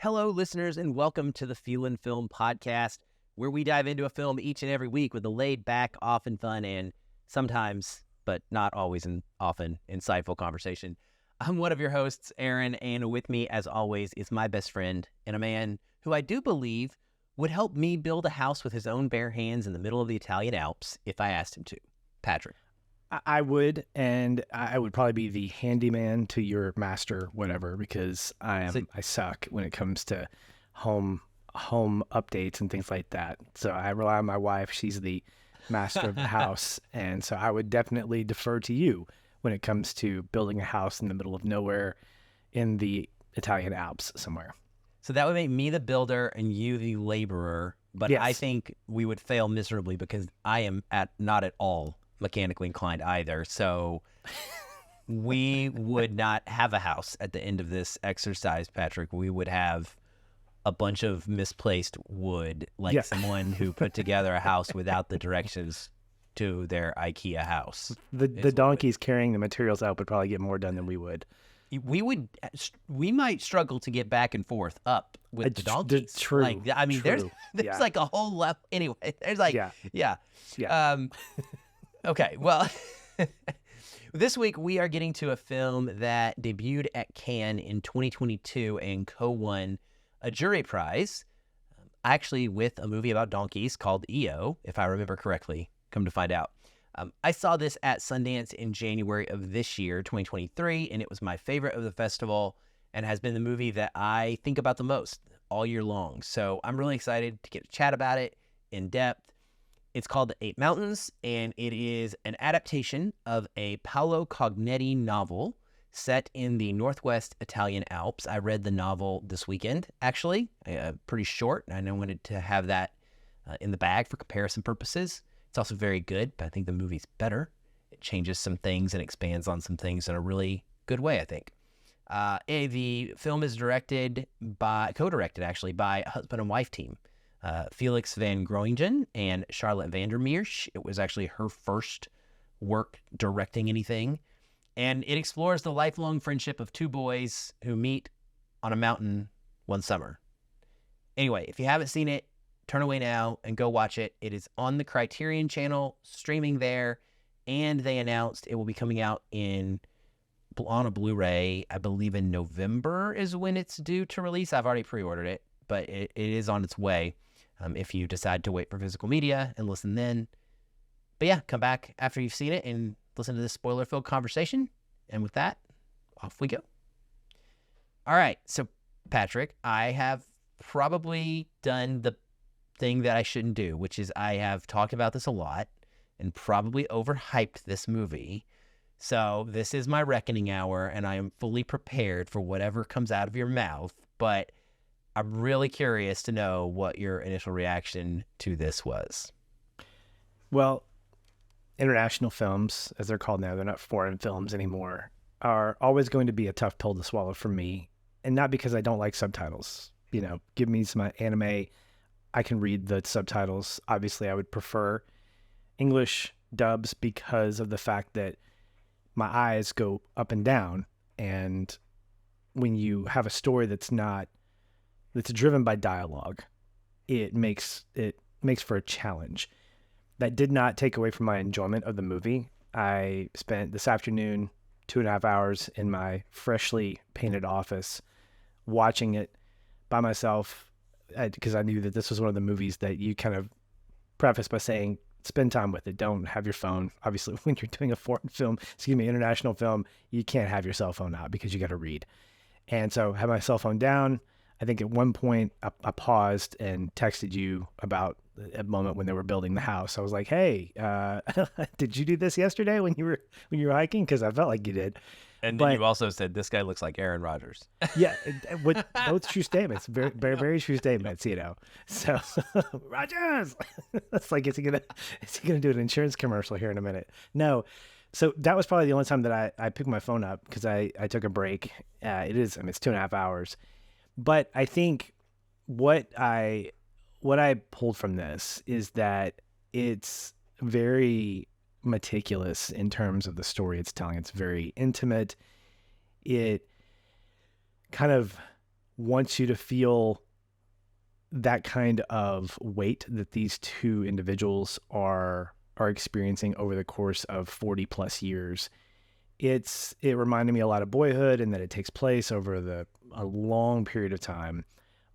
Hello, listeners, and welcome to the Feel and Film podcast, where we dive into a film each and every week with a laid-back, often fun, and sometimes, but not always and often, insightful conversation. I'm one of your hosts, Aaron, and with me, as always, is my best friend and a man who I do believe would help me build a house with his own bare hands in the middle of the Italian Alps if I asked him to. Patrick. I would, and I would probably be the handyman to your master, whatever, because I suck when it comes to home updates and things like that. So I rely on my wife; she's the master of the house, and so I would definitely defer to you when it comes to building a house in the middle of nowhere in the Italian Alps somewhere. So that would make me the builder and you the laborer, but Yes. I think we would fail miserably because I am not at all mechanically inclined either. So we would not have a house at the end of this exercise, Patrick. We would have a bunch of misplaced wood, like someone who put together a house without the directions to their IKEA house. The donkeys carrying the materials out would probably get more done than we would. We might struggle to get back and forth up with the donkeys. True. Like, I mean, true. there's like a whole level. Anyway, there's like, yeah. Okay, well, this week we are getting to a film that debuted at Cannes in 2022 and co-won a jury prize, actually with a movie about donkeys called EO, if I remember correctly, come to find out. I saw this at Sundance in January of this year, 2023, and it was my favorite of the festival and has been the movie that I think about the most all year long. So I'm really excited to get to chat about it in depth. It's called The Eight Mountains, and it is an adaptation of a Paolo Cognetti novel set in the Northwest Italian Alps. I read the novel this weekend, actually, pretty short, and I wanted to have that in the bag for comparison purposes. It's also very good, but I think the movie's better. It changes some things and expands on some things in a really good way, I think. The film is co-directed actually, by a husband and wife team. Felix van Groningen and Charlotte Vandermeersch. It was actually her first work directing anything. And it explores the lifelong friendship of two boys who meet on a mountain one summer. Anyway, if you haven't seen it, turn away now and go watch it. It is on the Criterion channel, streaming there, and they announced it will be coming out on a Blu-ray, I believe in November is when it's due to release. I've already pre-ordered it, but it is on its way. If you decide to wait for physical media and listen then. But yeah, come back after you've seen it and listen to this spoiler-filled conversation. And with that, off we go. All right, so Patrick, I have probably done the thing that I shouldn't do, which is I have talked about this a lot and probably overhyped this movie. So this is my reckoning hour, and I am fully prepared for whatever comes out of your mouth. But I'm really curious to know what your initial reaction to this was. Well, international films, as they're called now, they're not foreign films anymore, are always going to be a tough pill to swallow for me. And not because I don't like subtitles. You know, give me some anime, I can read the subtitles. Obviously, I would prefer English dubs because of the fact that my eyes go up and down. And when you have a story that's driven by dialogue, it makes for a challenge. That did not take away from my enjoyment of the movie. I spent this afternoon 2.5 hours in my freshly painted office watching it by myself because I knew that this was one of the movies that you kind of preface by saying, spend time with it. Don't have your phone. Obviously, when you're doing international film, you can't have your cell phone out because you got to read. And so I had my cell phone down. I think at one point I paused and texted you about a moment when they were building the house. I was like, "Hey, did you do this yesterday when you were hiking?" Because I felt like you did. And then you also said this guy looks like Aaron Rodgers. Yeah, with both true statements, very, very, very true statements. You know, so Rodgers. That's like, is he gonna do an insurance commercial here in a minute? No. So that was probably the only time that I picked my phone up because I took a break. It's 2.5 hours. But I think what I pulled from this is that it's very meticulous in terms of the story it's telling. It's very intimate. It kind of wants you to feel that kind of weight that these two individuals are experiencing over the course of 40 plus years. It reminded me a lot of Boyhood, and that it takes place over a long period of time.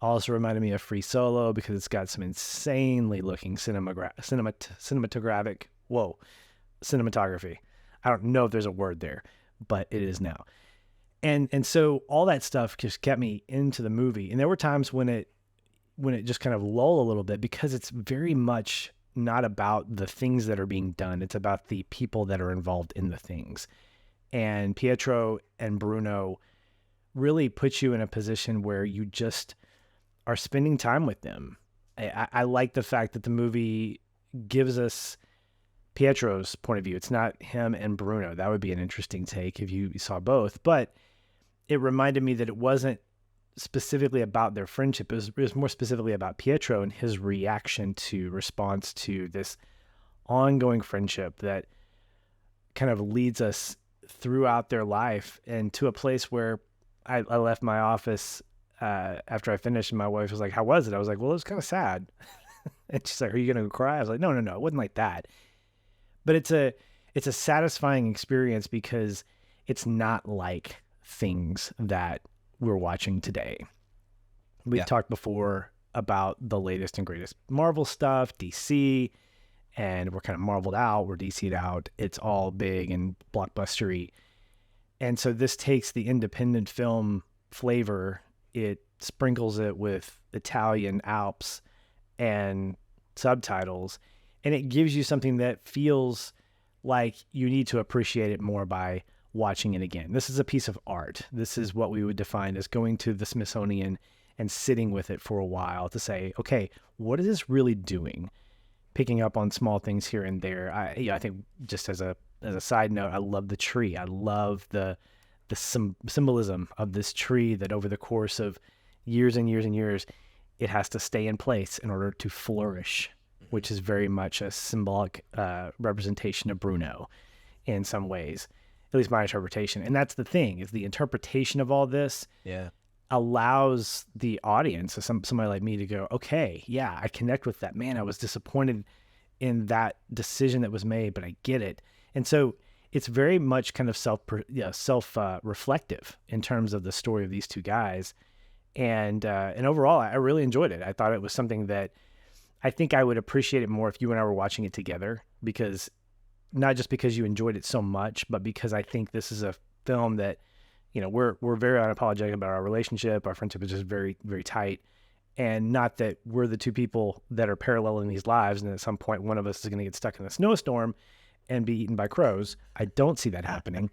Also reminded me of Free Solo because it's got some insanely looking cinematography. I don't know if there's a word there, but it is now. And so all that stuff just kept me into the movie. And there were times when it just kind of lulled a little bit, because it's very much not about the things that are being done. It's about the people that are involved in the things. And Pietro and Bruno really put you in a position where you just are spending time with them. I like the fact that the movie gives us Pietro's point of view. It's not him and Bruno. That would be an interesting take if you saw both. But it reminded me that it wasn't specifically about their friendship. It was more specifically about Pietro and his response to this ongoing friendship that kind of leads us throughout their life, and to a place where I left my office after I finished, and my wife was like, "How was it?" I was like, "Well, it was kind of sad." And she's like, "Are you going to cry?" I was like, No, it wasn't like that. But it's a satisfying experience because it's not like things that we're watching today. We've talked before about the latest and greatest Marvel stuff, DC, and we're kind of Marveled out, we're DC'd out. It's all big and blockbustery. And so this takes the independent film flavor, it sprinkles it with Italian Alps and subtitles, and it gives you something that feels like you need to appreciate it more by watching it again. This is a piece of art. This is what we would define as going to the Smithsonian and sitting with it for a while to say, okay, what is this really doing? Picking up on small things here and there. I think, just as a side note, I love the tree. I love the symbolism of this tree, that over the course of years and years and years, it has to stay in place in order to flourish, which is very much a symbolic representation of Bruno in some ways, at least my interpretation. And that's the thing, is the interpretation of all this allows the audience, somebody like me, to go, okay, yeah, I connect with that. Man, I was disappointed in that decision that was made, but I get it. And so it's very much kind of self-reflective in terms of the story of these two guys. And overall, I really enjoyed it. I thought it was something that I think I would appreciate it more if you and I were watching it together, because not just because you enjoyed it so much, but because I think this is a film that, we're very unapologetic about our relationship. Our friendship is just very, very tight. And not that we're the two people that are paralleling these lives, and at some point one of us is going to get stuck in a snowstorm and be eaten by crows. I don't see that happening.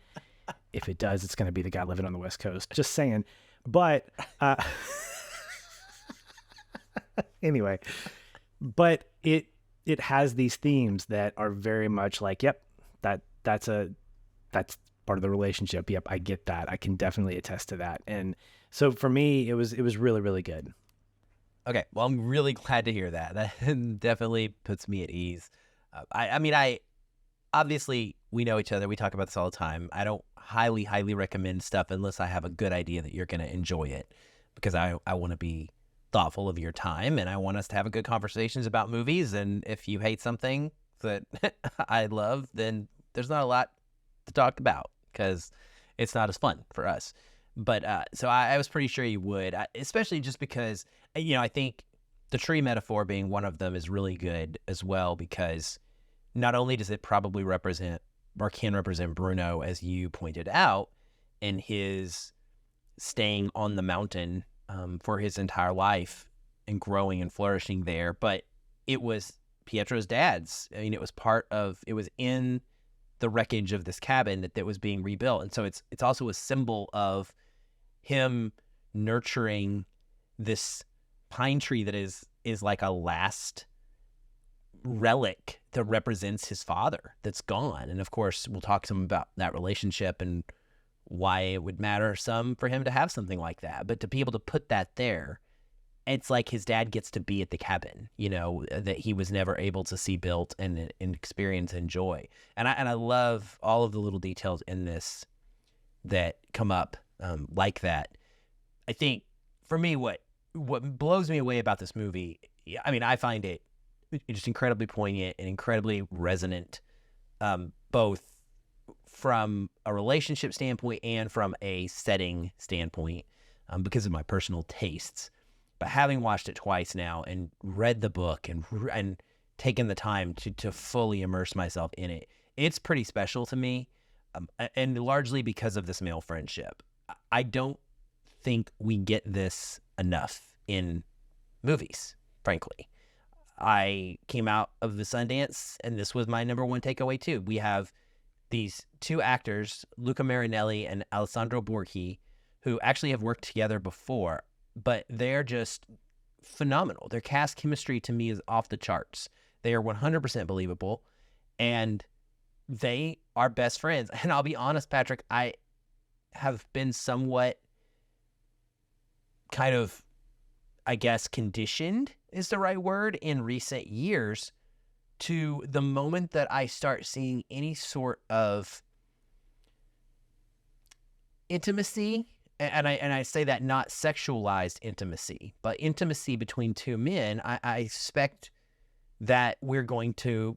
If it does, it's going to be the guy living on the West Coast. Just saying. But anyway, but it has these themes that are very much like, yep, that's part of the relationship. Yep, I get that. I can definitely attest to that. And so for me, it was really, really good. Okay, well, I'm really glad to hear that. That definitely puts me at ease. I obviously, we know each other. We talk about this all the time. I don't highly, highly recommend stuff unless I have a good idea that you're going to enjoy it, because I want to be thoughtful of your time, and I want us to have a good conversations about movies. And if you hate something that I love, then there's not a lot to talk about, because it's not as fun for us. But so I was pretty sure you would, especially just because, I think the tree metaphor being one of them is really good as well, because not only does it probably represent, or can represent, Bruno, as you pointed out, in his staying on the mountain for his entire life and growing and flourishing there, but it was Pietro's dad's. It was in the wreckage of this cabin that was being rebuilt. And so it's also a symbol of him nurturing this pine tree that is like a last relic that represents his father that's gone. And of course, we'll talk to him about that relationship and why it would matter some for him to have something like that. But to be able to put that there, it's like his dad gets to be at the cabin, that he was never able to see built and experience and enjoy. And I love all of the little details in this that come up like that. I think for me, what blows me away about this movie, I mean, I find it just incredibly poignant and incredibly resonant, both from a relationship standpoint and from a setting standpoint, because of my personal tastes. But having watched it twice now and read the book and taken the time to fully immerse myself in it, it's pretty special to me, and largely because of this male friendship. I don't think we get this enough in movies, frankly. I came out of the Sundance, and this was my number one takeaway too. We have these two actors, Luca Marinelli and Alessandro Borghi, who actually have worked together before, but they're just phenomenal. Their cast chemistry to me is off the charts. They are 100% believable, and they are best friends. And I'll be honest, Patrick, I have been somewhat kind of, I guess, conditioned is the right word in recent years to the moment that I start seeing any sort of intimacy, and I say that not sexualized intimacy, but intimacy between two men, I expect that we're going to,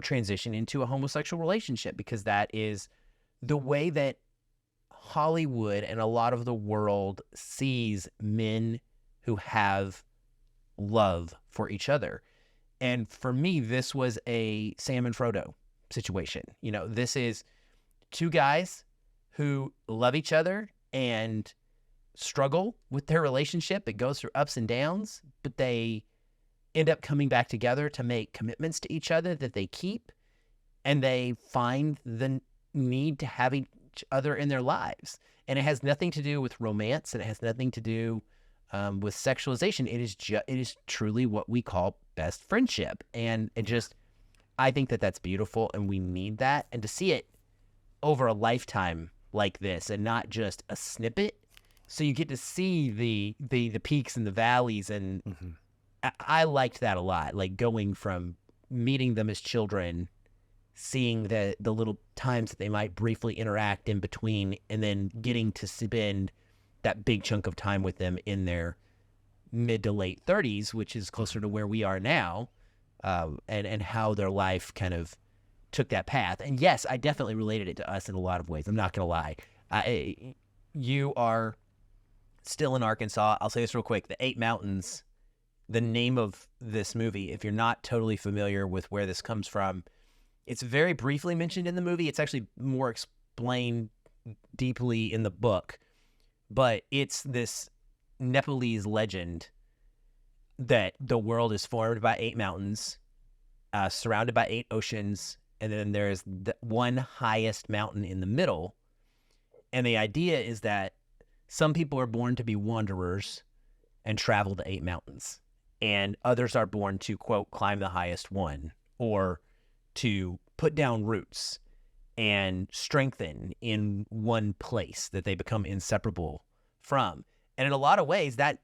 transition into a homosexual relationship, because that is the way that Hollywood and a lot of the world sees men who have love for each other. And for me, this was a Sam and Frodo situation. This is two guys who love each other and struggle with their relationship. It goes through ups and downs, but they end up coming back together to make commitments to each other that they keep, and they find the need to have each other in their lives. And it has nothing to do with romance, and it has nothing to do with sexualization. It is truly what we call best friendship. And I think that that's beautiful, and we need that. And to see it over a lifetime like this, and not just a snippet, so you get to see the peaks and the valleys. And I liked that a lot, like going from meeting them as children, seeing the little times that they might briefly interact in between, and then getting to spend that big chunk of time with them in their mid to late 30s, which is closer to where we are now, and how their life kind of took that path. And yes, I definitely related it to us in a lot of ways. I'm not going to lie. You are still in Arkansas. I'll say this real quick. The Eight Mountains, the name of this movie, if you're not totally familiar with where this comes from, it's very briefly mentioned in the movie. It's actually more explained deeply in the book. But it's this Nepalese legend that the world is formed by 8 mountains, surrounded by 8 oceans, and then there's the one highest mountain in the middle. And the idea is that some people are born to be wanderers and travel the 8 mountains, and others are born to, quote, climb the highest one, or to put down roots and strengthen in one place that they become inseparable from. And in a lot of ways, that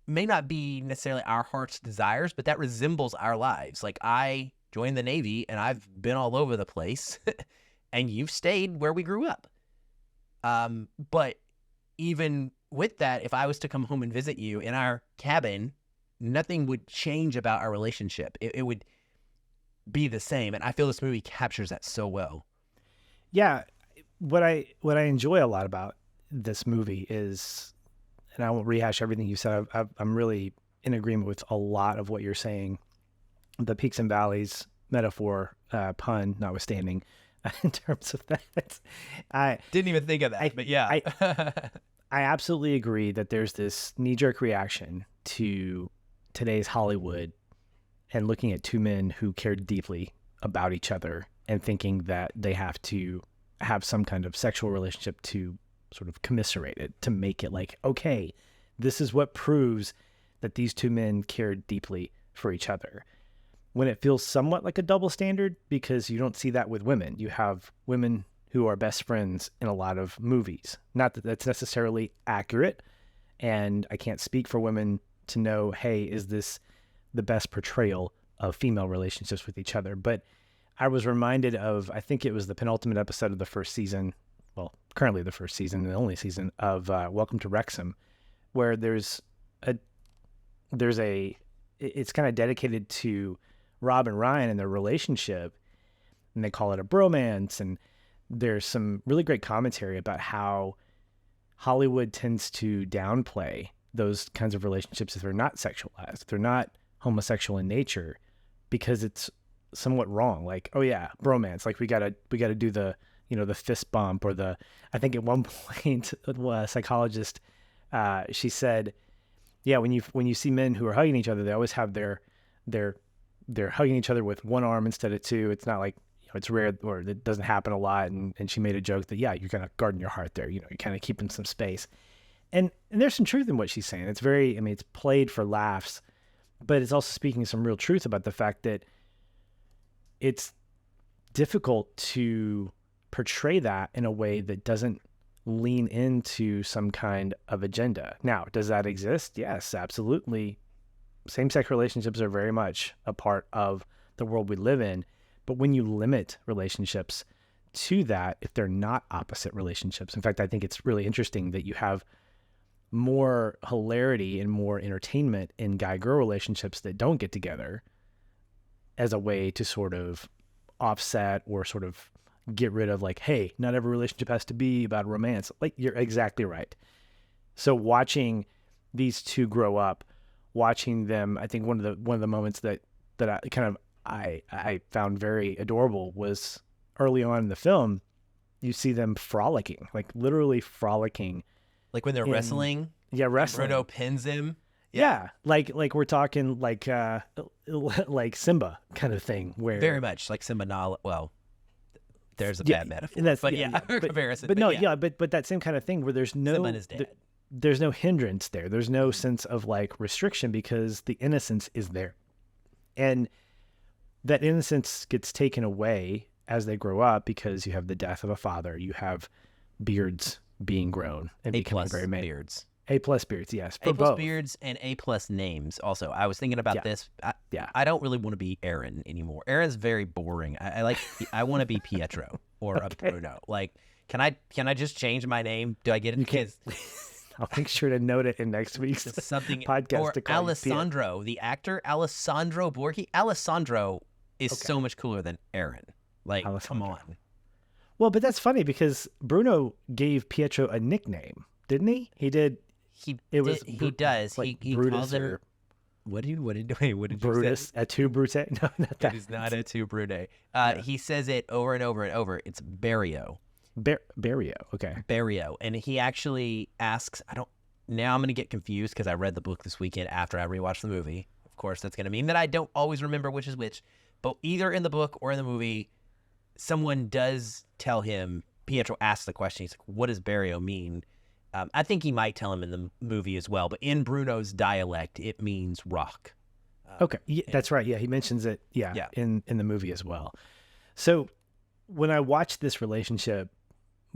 may not be necessarily our heart's desires, but that resembles our lives. Like, I joined the Navy, and I've been all over the place, and you've stayed where we grew up. But even with that, if I was to come home and visit you in our cabin, nothing would change about our relationship. It would be the same. And I feel this movie captures that so well. Yeah. What I enjoy a lot about this movie is, and I won't rehash everything you said, I'm really in agreement with a lot of what you're saying. The peaks and valleys metaphor, pun notwithstanding, in terms of that. I didn't even think of that, but yeah. I absolutely agree that there's this knee-jerk reaction to today's Hollywood and looking at two men who care deeply about each other and thinking that they have to have some kind of sexual relationship to sort of commiserate it, to make it like, okay, this is what proves that these two men care deeply for each other. When it feels somewhat like a double standard, because you don't see that with women. You have women who are best friends in a lot of movies. Not that that's necessarily accurate, and I can't speak for women to know, hey, is this the best portrayal of female relationships with each other? But I was reminded of, I think it was the penultimate episode of the first season, well, currently the first season and the only season of Welcome to Wrexham, where there's a there's a it's kind of dedicated to Rob and Ryan and their relationship, and they call it a bromance. And there's some really great commentary about how Hollywood tends to downplay those kinds of relationships if they're not sexualized, if they're not homosexual in nature, because it's somewhat wrong. Like, oh yeah, bromance. Like we gotta do the, the fist bump or I think at one point, a psychologist, she said, yeah, when you see men who are hugging each other, they always have they're hugging each other with one arm instead of two. It's not like, it's rare, or it doesn't happen a lot. And she made a joke that, yeah, you're kind of guarding your heart there. You're kind of keeping some space. And there's some truth in what she's saying. It's it's played for laughs, but it's also speaking some real truth about the fact that it's difficult to portray that in a way that doesn't lean into some kind of agenda. Now, does that exist? Yes, absolutely. Same-sex relationships are very much a part of the world we live in. But when you limit relationships to that, if they're not opposite relationships, in fact, I think it's really interesting that you have more hilarity and more entertainment in guy-girl relationships that don't get together as a way to sort of offset or sort of get rid of, like, hey, not every relationship has to be about romance. Like, you're exactly right. So watching these two grow up, watching them, I think one of the moments that I found very adorable was early on in the film, you see them frolicking, like literally frolicking. Like when they're wrestling. Yeah, wrestling. Bruno pins him. Yeah, like we're talking like Simba kind of thing, where very much like Simba. Well, there's a bad metaphor, comparison. But that same kind of thing where there's no Simba and his dad. There's no hindrance there. There's no sense of like restriction because the innocence is there, and that innocence gets taken away as they grow up because you have the death of a father, you have beards being grown and becoming very many beards. A+ beards, yes. A+ both. beards and A+ names. Also, I was thinking about this. I don't really want to be Aaron anymore. Aaron's very boring. I want to be Pietro or a Bruno. Like, can I just change my name? Do I get it? You can't. I'll make sure to note it in next week's podcast. Or to call Alessandro, the actor Alessandro Borghi. Alessandro is so much cooler than Aaron. Like, come on. Well, but that's funny because Bruno gave Pietro a nickname, didn't he? He did. He does. Like he Brutus calls him. What did you Brutus, say? et tu, Brute? No, not that. It is not et tu, Brute. He says it over and over and over. It's Barrio. Barrio, okay. Barrio. And he actually asks, now I'm going to get confused because I read the book this weekend after I rewatched the movie. Of course, that's going to mean that I don't always remember which is which. But either in the book or in the movie, someone does tell him, Pietro asks the question, he's like, what does Barrio mean? I think he might tell him in the movie as well, but in Bruno's dialect, it means rock. Okay, that's right. Yeah, he mentions it, in the movie as well. So when I watch this relationship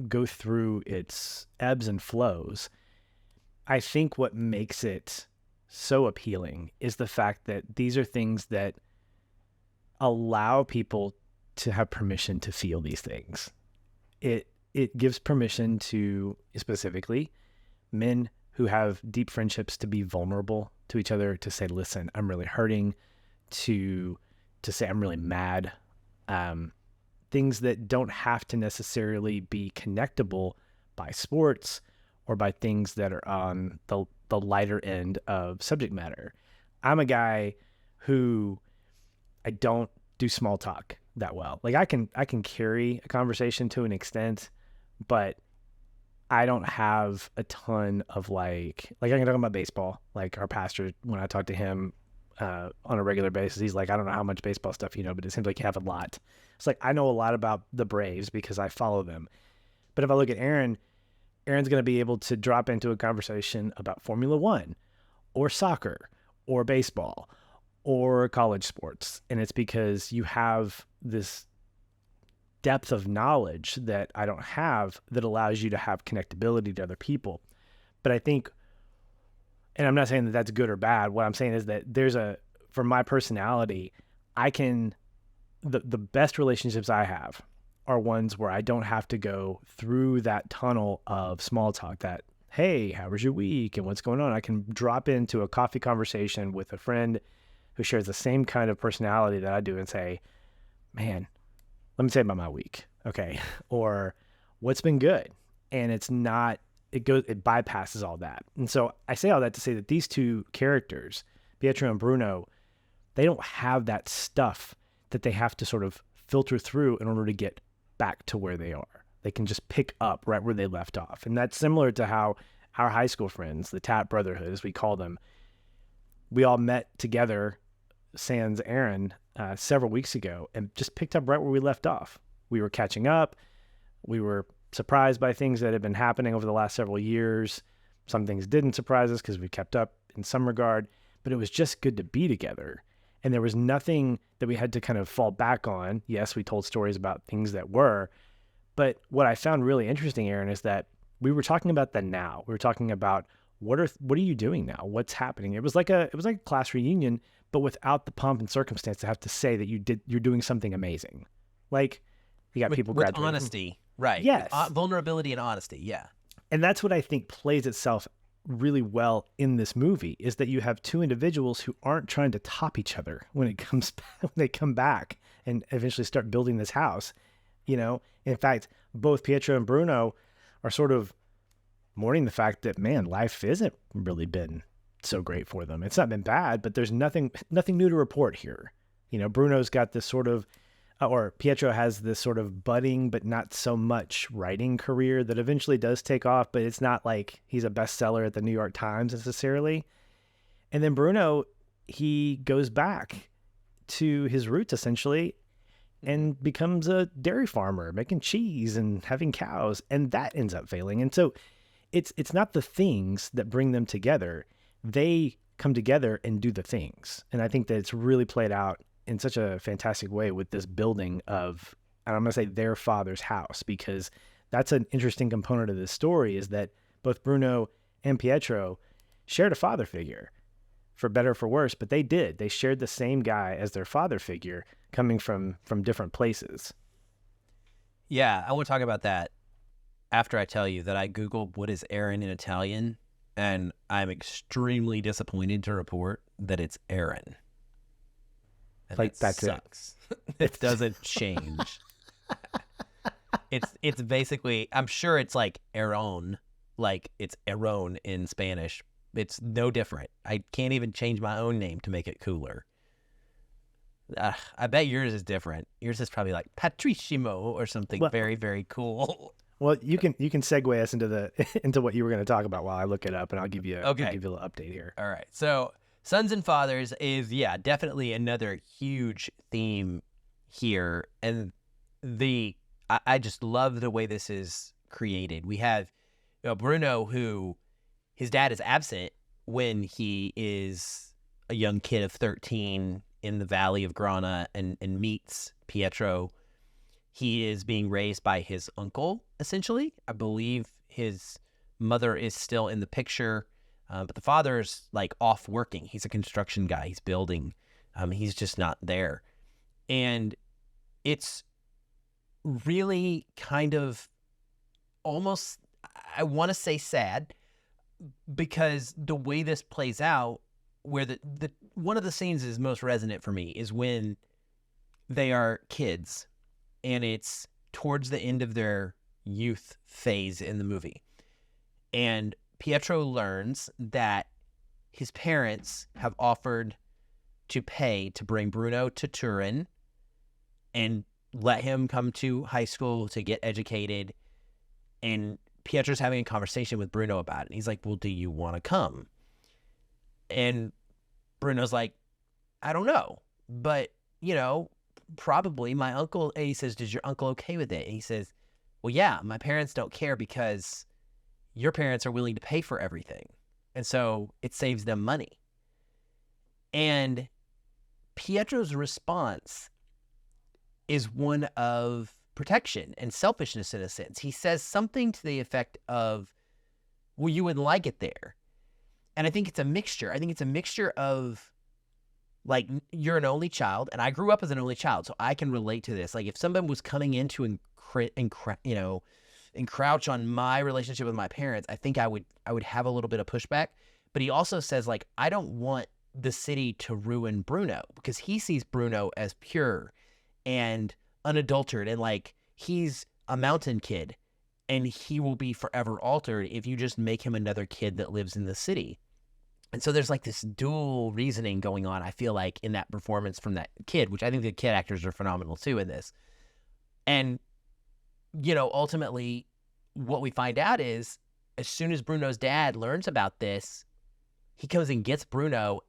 go through its ebbs and flows, I think what makes it so appealing is the fact that these are things that allow people to have permission to feel these things. It gives permission to, specifically, men who have deep friendships to be vulnerable to each other, to say, listen, I'm really hurting, to say, I'm really mad. Things that don't have to necessarily be connectable by sports or by things that are on the lighter end of subject matter. I'm a guy who I don't do small talk that well. Like I can carry a conversation to an extent, but I don't have a ton of like I can talk about baseball. Like our pastor, when I talk to him on a regular basis, he's like, I don't know how much baseball stuff you know, but it seems like you have a lot. It's like, I know a lot about the Braves because I follow them. But if I look at Aaron's going to be able to drop into a conversation about Formula One or soccer or baseball or college sports. And it's because you have this depth of knowledge that I don't have that allows you to have connectability to other people. But I think, and I'm not saying that that's good or bad. What I'm saying is that for my personality, the best relationships I have are ones where I don't have to go through that tunnel of small talk, that hey, how was your week and what's going on? I can drop into a coffee conversation with a friend who shares the same kind of personality that I do and say, man, let me tell you about my week. Okay. Or what's been good. And it bypasses all that. And so I say all that to say that these two characters, Pietro and Bruno, they don't have that stuff that they have to sort of filter through in order to get back to where they are. They can just pick up right where they left off. And that's similar to how our high school friends, the Tat Brotherhood, as we call them, we all met together, sans Aaron, several weeks ago and just picked up right where we left off. We were catching up. We were surprised by things that had been happening over the last several years. Some things didn't surprise us because we kept up in some regard, but it was just good to be together. And there was nothing that we had to kind of fall back on. Yes, we told stories about things that were, but what I found really interesting, Aaron, is that we were talking about the now. We were talking about what are you doing now? What's happening? It was like a class reunion, but without the pomp and circumstance to have to say that you're doing something amazing. Like you got people graduating. With honesty, right? Yes. With vulnerability and honesty, yeah. And that's what I think plays itself really well in this movie, is that you have two individuals who aren't trying to top each other when they come back and eventually start building this house. In fact, both Pietro and Bruno are sort of mourning the fact that, man, life isn't really been so great for them. It's not been bad, but there's nothing new to report here. Bruno's got this sort of, or Pietro has this sort of budding, but not so much writing career that eventually does take off, but it's not like he's a bestseller at the New York Times necessarily. And then Bruno, he goes back to his roots essentially and becomes a dairy farmer, making cheese and having cows, and that ends up failing. And so it's not the things that bring them together. They come together and do the things. And I think that it's really played out in such a fantastic way with this building of, and I'm going to say their father's house, because that's an interesting component of this story, is that both Bruno and Pietro shared a father figure, for better or for worse, but they shared the same guy as their father figure, coming from different places. Yeah, I want to talk about that after I tell you that I Googled what is Aaron in Italian, and I'm extremely disappointed to report that it's Aaron. And like that that's sucks. It doesn't change. It's basically, I'm sure it's like Aaron, like it's Aaron in Spanish. It's no different. I can't even change my own name to make it cooler. I bet yours is different. Yours is probably like Patrissimo or something very, very cool. Well, you can segue us into what you were going to talk about while I look it up, and I'll give you a little update here. All right. So Sons and Fathers is, definitely another huge theme here. And I just love the way this is created. We have Bruno, who his dad is absent when he is a young kid of 13 in the Valley of Grana and meets Pietro. He is being raised by his uncle, essentially. I believe his mother is still in the picture. But the father's like off working. He's a construction guy. He's building. He's just not there. And it's really kind of almost, I want to say sad, because the way this plays out, where the one of the scenes is most resonant for me is when they are kids and it's towards the end of their youth phase in the movie. And Pietro learns that his parents have offered to pay to bring Bruno to Turin and let him come to high school to get educated. And Pietro's having a conversation with Bruno about it. And he's like, well, do you want to come? And Bruno's like, I don't know, but, probably my uncle. And he says, is your uncle okay with it? And he says, well, yeah, my parents don't care because your parents are willing to pay for everything. And so it saves them money. And Pietro's response is one of protection and selfishness in a sense. He says something to the effect of, well, you wouldn't like it there. And I think it's a mixture. I think it's a mixture of, like, you're an only child, and I grew up as an only child, so I can relate to this. Like, if someone was coming in to encroach on my relationship with my parents, I think I would have a little bit of pushback. But he also says, like, I don't want the city to ruin Bruno, because he sees Bruno as pure and unadulterated, and like he's a mountain kid, and he will be forever altered if you just make him another kid that lives in the city. And so there's like this dual reasoning going on, I feel like, in that performance from that kid, which I think the kid actors are phenomenal too in this. And, you know, ultimately what we find out is, as soon as Bruno's dad learns about this, he comes and gets Bruno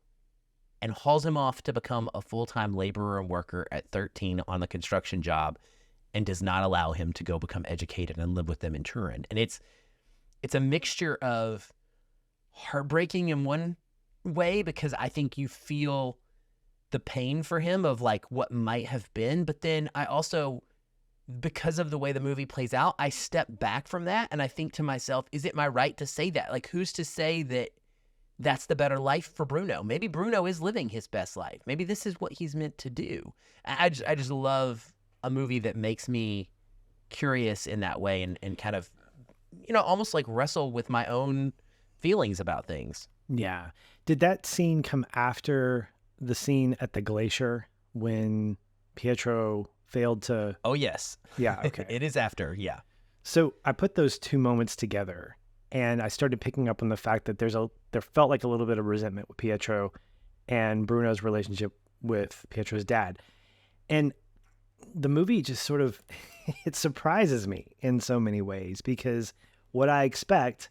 and hauls him off to become a full-time laborer and worker at 13 on the construction job, and does not allow him to go become educated and live with them in Turin. And it's a mixture of heartbreaking in one way, because I think you feel the pain for him of like what might have been, but then I also, because of the way the movie plays out, I step back from that and I think to myself, is it my right to say that? Like, who's to say that that's the better life for Bruno? Maybe Bruno is living his best life. Maybe this is what he's meant to do. I just love a movie that makes me curious in that way, and kind of, you know, almost like wrestle with my own feelings about things. Yeah. Did that scene come after the scene at the glacier when Pietro failed to... Oh, yes. Yeah, okay. It is after, yeah. So I put those two moments together, and I started picking up on the fact that there felt like a little bit of resentment with Pietro and Bruno's relationship with Pietro's dad. And the movie just sort of, it surprises me in so many ways, because what I expect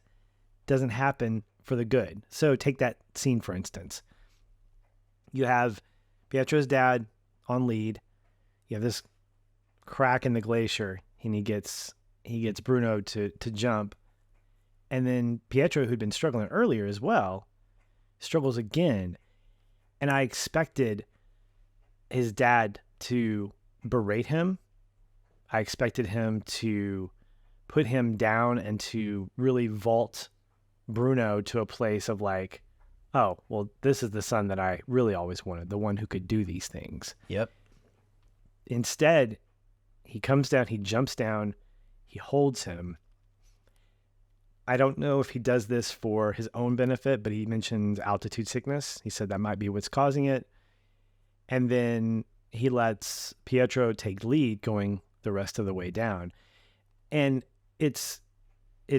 doesn't happen for the good. So take that scene, for instance. You have Pietro's dad on lead. You have this crack in the glacier, and he gets Bruno to jump. And then Pietro, who'd been struggling earlier as well, struggles again. And I expected his dad to berate him. I expected him to put him down and to really vault Bruno to a place of like, oh, well, this is the son that I really always wanted, the one who could do these things. Yep. Instead, he comes down, he jumps down, he holds him. I don't know if he does this for his own benefit, but he mentions altitude sickness. He said that might be what's causing it. And then he lets Pietro take lead going the rest of the way down. And it's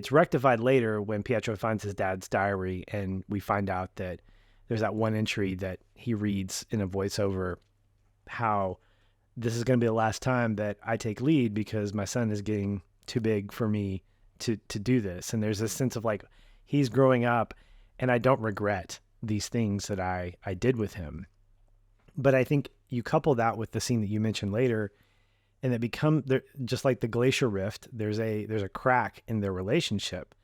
rectified later when Pietro finds his dad's diary, and we find out that there's that one entry that he reads in a voiceover, how this is going to be the last time that I take lead because my son is getting too big for me to do this. And there's this sense of like, he's growing up and I don't regret these things that I did with him. But I think you couple that with the scene that you mentioned later, and it just like the glacier rift, there's a crack in their relationship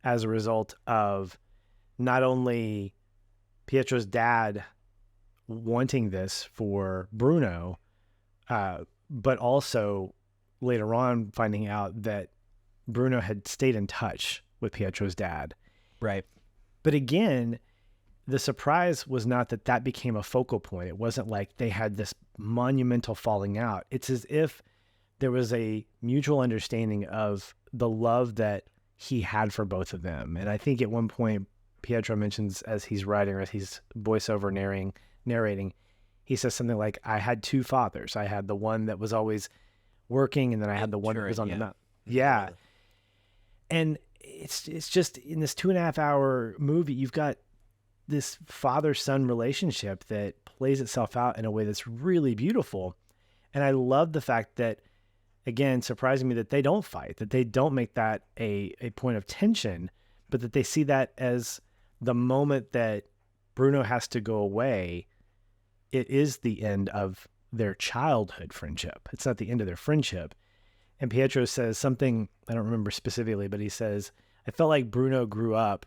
as a result of not only Pietro's dad wanting this for Bruno, but also later on finding out that Bruno had stayed in touch with Pietro's dad. Right. But again, the surprise was not that became a focal point. It wasn't like they had this monumental falling out. It's as if there was a mutual understanding of the love that he had for both of them. And I think at one point, Pietro mentions as he's writing, or as he's voiceover narrating, he says something like, I had two fathers. I had the one that was always working, and then I had the one that was on the mountain. Yeah. And it's just in this 2.5 hour movie, you've got this father-son relationship that plays itself out in a way that's really beautiful. And I love the fact that, again, surprising me that they don't fight, that they don't make that a point of tension, but that they see that as the moment that Bruno has to go away, it is the end of their childhood friendship. It's not the end of their friendship. And Pietro says something, I don't remember specifically, but he says, I felt like Bruno grew up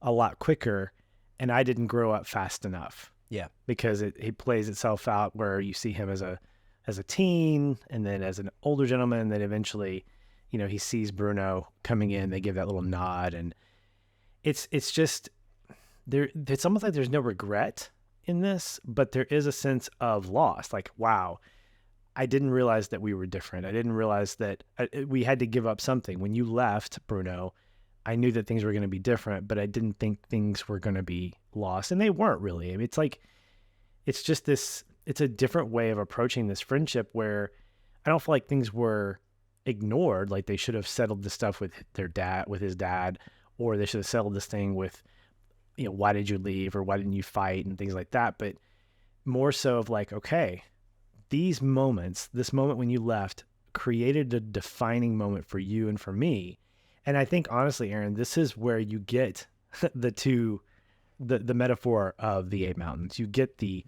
a lot quicker and I didn't grow up fast enough. Yeah. Because it plays itself out where you see him as a teen, and then as an older gentleman, and then eventually, he sees Bruno coming in, they give that little nod, and it's just there. It's almost like there's no regret in this, but there is a sense of loss. Like, wow, I didn't realize that we were different. I didn't realize that we had to give up something. When you left, Bruno, I knew that things were going to be different, but I didn't think things were going to be lost. And they weren't really. I mean, it's just this, it's a different way of approaching this friendship where I don't feel like things were ignored. Like they should have settled the stuff with his dad, or they should have settled this thing with, why did you leave, or why didn't you fight, and things like that. But more so of like, okay, this moment when you left created a defining moment for you and for me. And I think honestly, Aaron, this is where you get the metaphor of the 8 mountains. You get the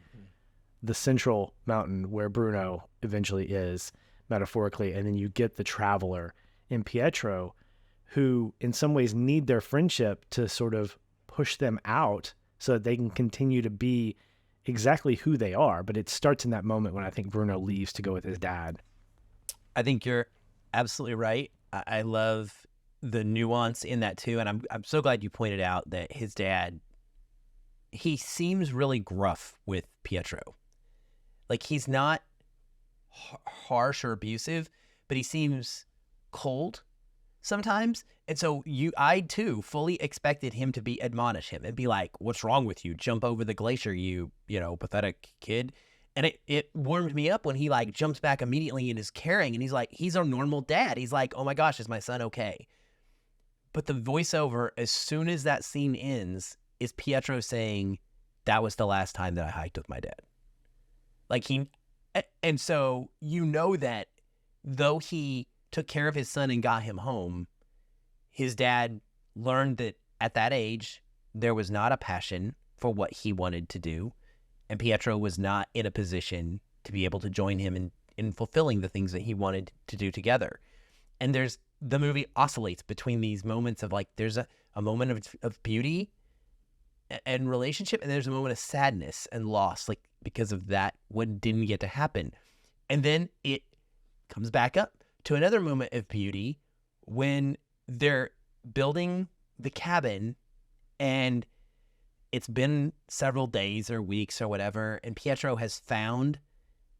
central mountain where Bruno eventually is metaphorically. And then you get the traveler in Pietro, who in some ways need their friendship to sort of push them out so that they can continue to be exactly who they are. But it starts in that moment when I think Bruno leaves to go with his dad. I think you're absolutely right. I love the nuance in that too. And I'm so glad you pointed out that his dad, he seems really gruff with Pietro. Like he's not harsh or abusive, but he seems cold sometimes. And so I too fully expected him to admonish him and be like, what's wrong with you? Jump over the glacier, you pathetic kid. And it warmed me up when he like jumps back immediately and is caring. And he's like, he's a normal dad. He's like, oh my gosh, is my son okay? But the voiceover, as soon as that scene ends, is Pietro saying, that was the last time that I hiked with my dad. And so that though he took care of his son and got him home, his dad learned that at that age, there was not a passion for what he wanted to do. And Pietro was not in a position to be able to join him in fulfilling the things that he wanted to do together. And the movie oscillates between these moments of like, there's a moment of beauty and relationship, and there's a moment of sadness and loss, like because of that, what didn't get to happen. And then it comes back up to another moment of beauty when they're building the cabin and it's been several days or weeks or whatever, and Pietro has found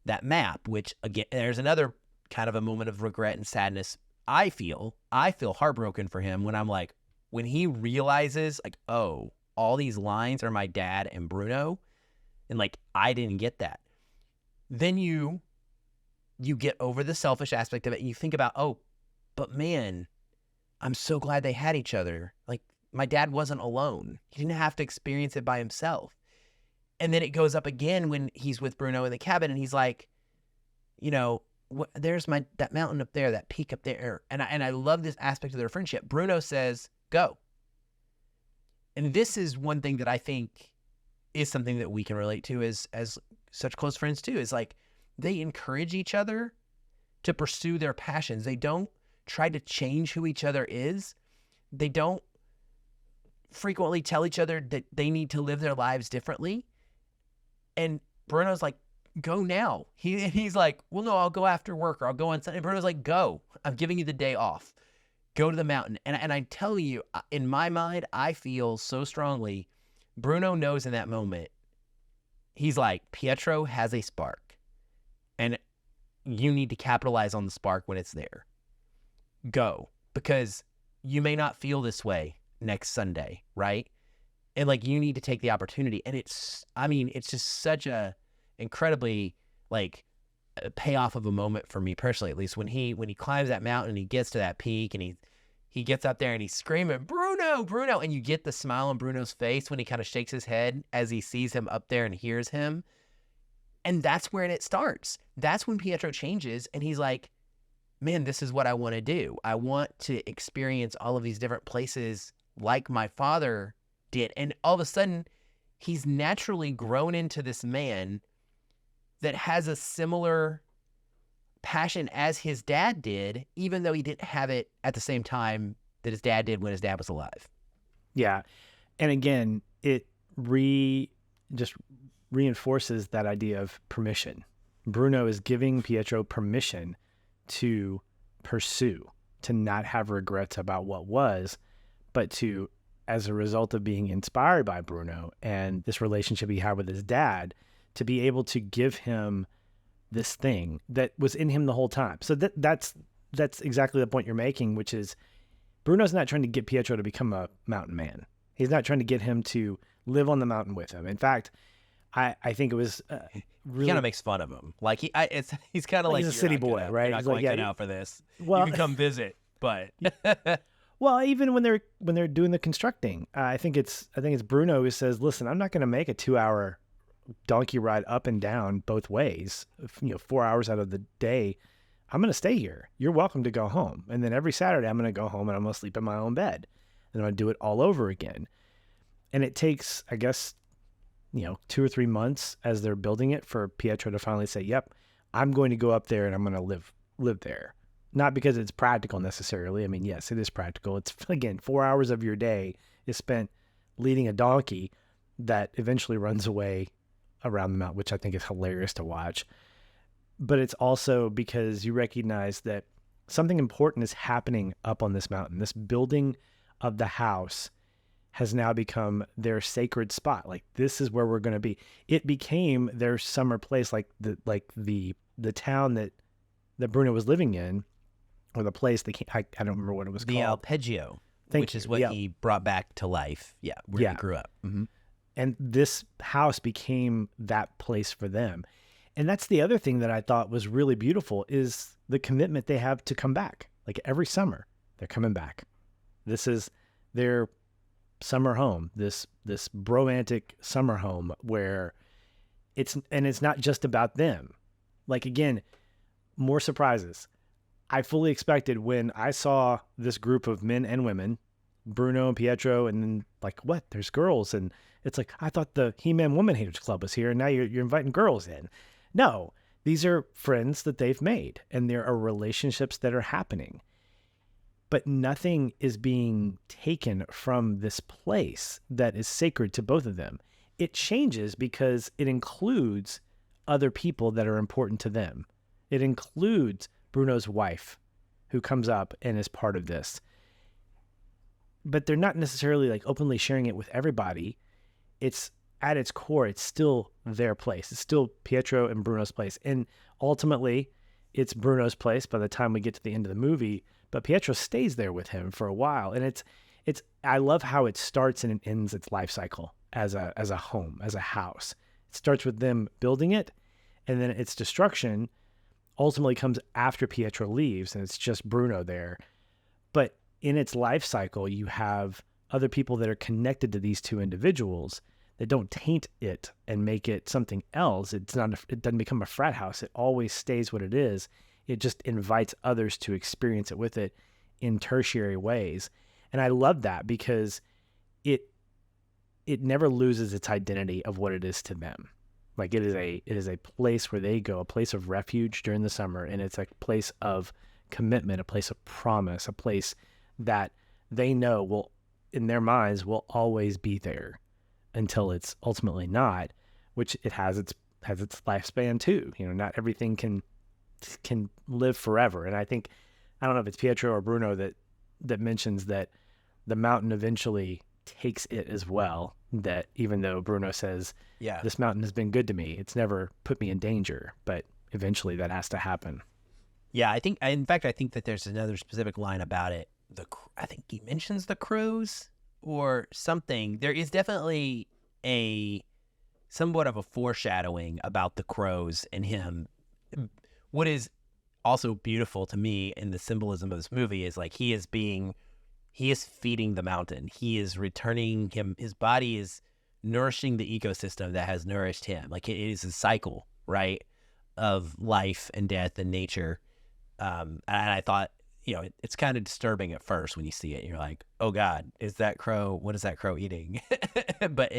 that map, which again, there's another kind of a moment of regret and sadness. I feel heartbroken for him when he realizes like, oh, all these lines are my dad and Bruno, and like, I didn't get that. Then you get over the selfish aspect of it and you think about, oh, but man, I'm so glad they had each other. Like my dad wasn't alone. He didn't have to experience it by himself. And then it goes up again when he's with Bruno in the cabin and he's like, there's that mountain up there, that peak up there. And I love this aspect of their friendship. Bruno says, go. And this is one thing that I think is something that we can relate to as such close friends too, is like they encourage each other to pursue their passions. They don't try to change who each other is. They don't frequently tell each other that they need to live their lives differently. And Bruno's like, go now. He's like, well, no, I'll go after work or I'll go on Sunday. Bruno's like, go. I'm giving you the day off. Go to the mountain. And I tell you, in my mind, I feel so strongly, Bruno knows in that moment, he's like, Pietro has a spark and you need to capitalize on the spark when it's there. Go, because you may not feel this way next Sunday, right? And like, you need to take the opportunity. And it's just such a incredibly like a payoff of a moment for me personally, at least when he climbs that mountain and he gets to that peak and he gets up there and he's screaming, Bruno, Bruno. And you get the smile on Bruno's face when he kind of shakes his head as he sees him up there and hears him. And that's where it starts. That's when Pietro changes and he's like, man, this is what I want to do. I want to experience all of these different places like my father did. And all of a sudden, he's naturally grown into this man that has a similar passion as his dad did, even though he didn't have it at the same time that his dad did when his dad was alive. Yeah. And again, it just reinforces that idea of permission. Bruno is giving Pietro permission to pursue, to not have regrets about what was, but to, as a result of being inspired by Bruno and this relationship he had with his dad, to be able to give him this thing that was in him the whole time. So that's exactly the point you're making, which is Bruno's not trying to get Pietro to become a mountain man. He's not trying to get him to live on the mountain with him. In fact, I think it was really... He kind of makes fun of him. Like he's kind of like, he's a city boy, right? You're not He's going like, out for this. Well, you can come visit, but well, even when they're doing the constructing, I think it's Bruno who says, "Listen, I'm not going to make a 2-hour donkey ride up and down both ways. 4 hours out of the day, I'm going to stay here. You're welcome to go home. And then every Saturday, I'm going to go home and I'm going to sleep in my own bed, and I'm going to do it all over again." And it takes, I guess, 2 or 3 months as they're building it for Pietro to finally say, "Yep, I'm going to go up there and I'm going to live there." Not because it's practical necessarily. I mean, yes, it is practical. It's, again, 4 hours of your day is spent leading a donkey that eventually runs away around the mountain, which I think is hilarious to watch. But it's also because you recognize that something important is happening up on this mountain. This building of the house has now become their sacred spot. Like, this is where we're going to be. It became their summer place, like the town that Bruno was living in, or the place I don't remember what it was called. The Arpeggio, which is what he brought back to life. Yeah, where he grew up. Mm-hmm. And this house became that place for them. And that's the other thing that I thought was really beautiful, is the commitment they have to come back. Like, every summer, they're coming back. This is their summer home, this bromantic summer home where it's not just about them. Like, again, more surprises. I fully expected when I saw this group of men and women, Bruno and Pietro, and then like, what? There's girls. And it's like, I thought the He-Man Woman Haters Club was here, and now you're inviting girls in. No, these are friends that they've made, and there are relationships that are happening. But nothing is being taken from this place that is sacred to both of them. It changes because it includes other people that are important to them. It includes Bruno's wife, who comes up and is part of this. But they're not necessarily like openly sharing it with everybody. It's at its core, it's still their place. It's still Pietro and Bruno's place. And ultimately, it's Bruno's place by the time we get to the end of the movie. But Pietro stays there with him for a while. And it's I love how it starts and it ends its life cycle as a home, as a house. It starts with them building it, and then its destruction ultimately comes after Pietro leaves, and it's just Bruno there. But in its life cycle, you have other people that are connected to these two individuals that don't taint it and make it something else. It doesn't become a frat house. It always stays what it is. It just invites others to experience it with it in tertiary ways. And I love that because it never loses its identity of what it is to them. Like, it is a place where they go, a place of refuge during the summer, and it's a place of commitment, a place of promise, a place that they know will, in their minds, will always be there until it's ultimately not, which it has its lifespan too. Not everything can live forever. And I think, I don't know if it's Pietro or Bruno that mentions that the mountain eventually takes it as well. That even though Bruno says, this mountain has been good to me, it's never put me in danger, but eventually that has to happen. Yeah, I think that there's another specific line about it. I think he mentions the crows or something. There is definitely somewhat of a foreshadowing about the crows and him. What is also beautiful to me in the symbolism of this movie is like he is feeding the mountain. He is returning him. His body is nourishing the ecosystem that has nourished him. Like, it is a cycle, right, of life and death and nature. And I thought, it's kind of disturbing at first when you see it. You're like, oh God, what is that crow eating? but